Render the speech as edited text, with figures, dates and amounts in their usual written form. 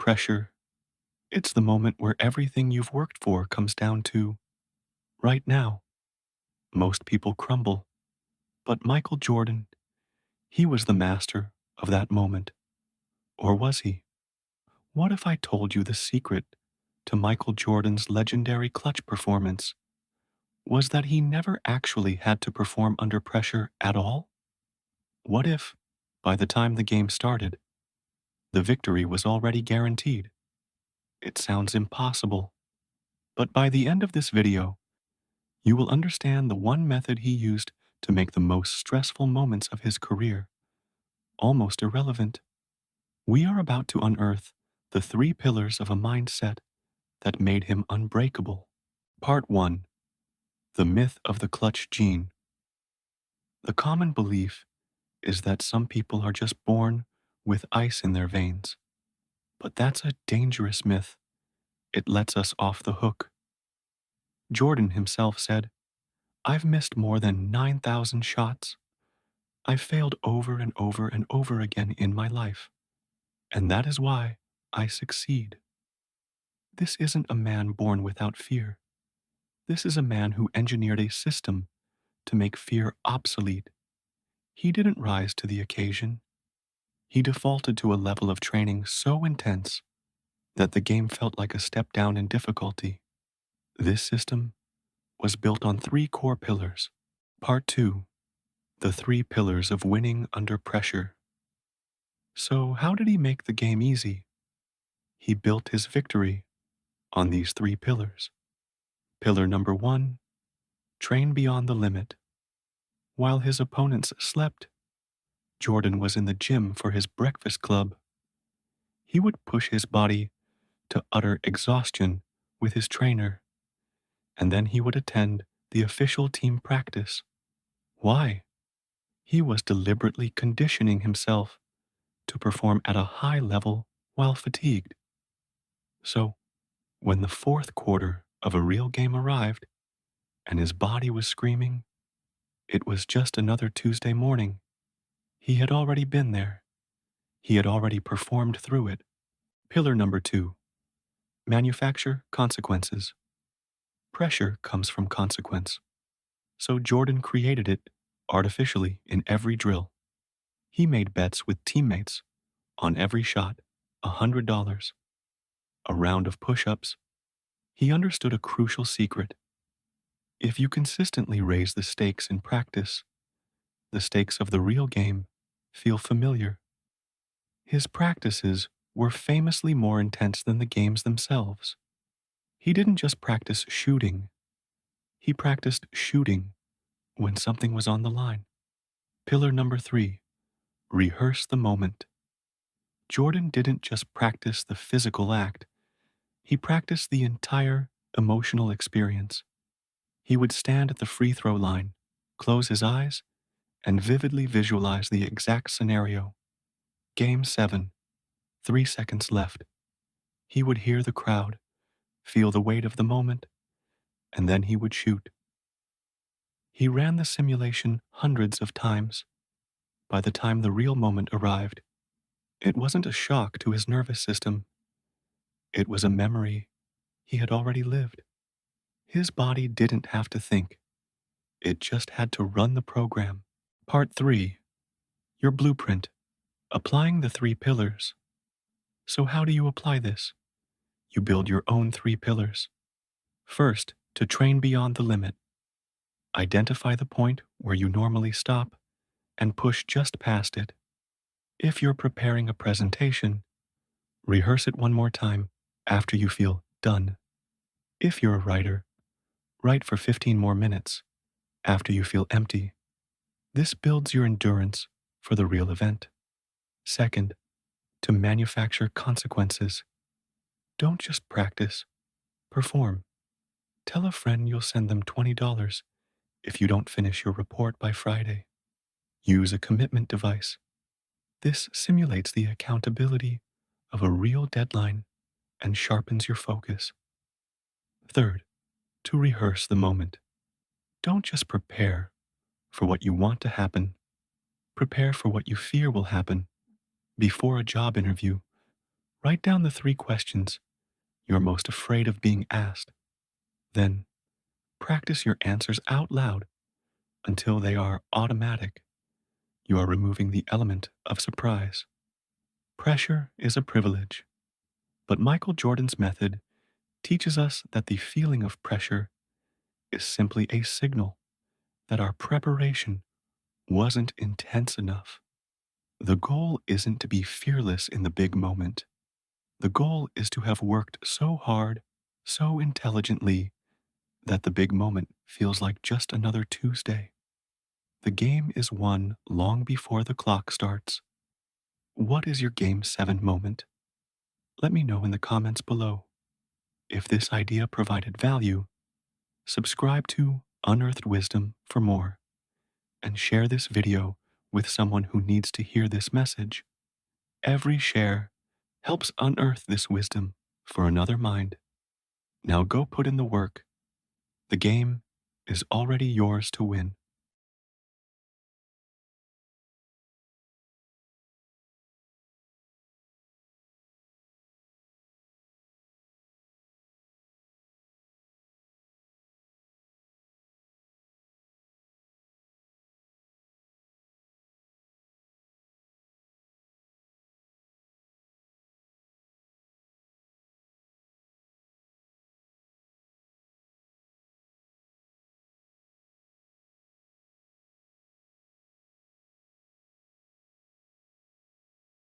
pressure. It's the moment where everything you've worked for comes down to right now. Most people crumble, but Michael Jordan, he was the master of that moment. Or was he? What if I told you the secret to Michael Jordan's legendary clutch performance was that he never actually had to perform under pressure at all? What if, by the time the game started, the victory was already guaranteed? It sounds impossible, but by the end of this video, you will understand the one method he used to make the most stressful moments of his career almost irrelevant. We are about to unearth the three pillars of a mindset that made him unbreakable. Part 1. The Myth of the Clutch Gene. The common belief is that some people are just born with ice in their veins. But that's a dangerous myth. It lets us off the hook. Jordan himself said, "I've missed more than 9,000 shots. I've failed over and over and over again in my life. And that is why I succeed." This isn't a man born without fear. This is a man who engineered a system to make fear obsolete. He didn't rise to the occasion. He defaulted to a level of training so intense that the game felt like a step down in difficulty. This system was built on three core pillars. Part 2. The three pillars of winning under pressure. So how did he make the game easy? He built his victory on these three pillars. Pillar number 1, train beyond the limit. While his opponents slept, Jordan was in the gym for his breakfast club. He would push his body to utter exhaustion with his trainer, and then he would attend the official team practice. Why? He was deliberately conditioning himself to perform at a high level while fatigued. So, when the fourth quarter of a real game arrived and his body was screaming, it was just another Tuesday morning. He had already been there. He had already performed through it. Pillar number 2, manufacture consequences. Pressure comes from consequence. So Jordan created it artificially in every drill. He made bets with teammates on every shot, $100, a round of push-ups. He understood a crucial secret. If you consistently raise the stakes in practice, the stakes of the real game feel familiar. His practices were famously more intense than the games themselves. He didn't just practice shooting. He practiced shooting when something was on the line. Pillar number 3, rehearse the moment. Jordan didn't just practice the physical act. He practiced the entire emotional experience. He would stand at the free throw line, close his eyes, and vividly visualize the exact scenario. Game 7, 3 seconds left. He would hear the crowd, feel the weight of the moment, and then he would shoot. He ran the simulation hundreds of times. By the time the real moment arrived, it wasn't a shock to his nervous system. It was a memory he had already lived. His body didn't have to think. It just had to run the program. Part 3. Your blueprint. Applying the three pillars. So how do you apply this? You build your own three pillars. First, to train beyond the limit. Identify the point where you normally stop and push just past it. If you're preparing a presentation, rehearse it one more time after you feel done. If you're a writer, write for 15 more minutes after you feel empty. This builds your endurance for the real event. Second, to manufacture consequences. Don't just practice, perform. Tell a friend you'll send them $20 if you don't finish your report by Friday. Use a commitment device. This simulates the accountability of a real deadline and sharpens your focus. Third, to rehearse the moment. Don't just prepare for what you want to happen. Prepare for what you fear will happen. Before a job interview, Write down the 3 questions you're most afraid of being asked. Then practice your answers out loud until they are automatic. You are removing the element of surprise. Pressure is a privilege, but Michael Jordan's method teaches us that the feeling of pressure is simply a signal that our preparation wasn't intense enough. The goal isn't to be fearless in the big moment. The goal is to have worked so hard, so intelligently, that the big moment feels like just another Tuesday. The game is won long before the clock starts. What is your Game 7 moment? Let me know in the comments below. If this idea provided value, subscribe to Unearthed Wisdom for more, and share this video with someone who needs to hear this message. Every share helps unearth this wisdom for another mind. Now go put in the work. The game is already yours to win.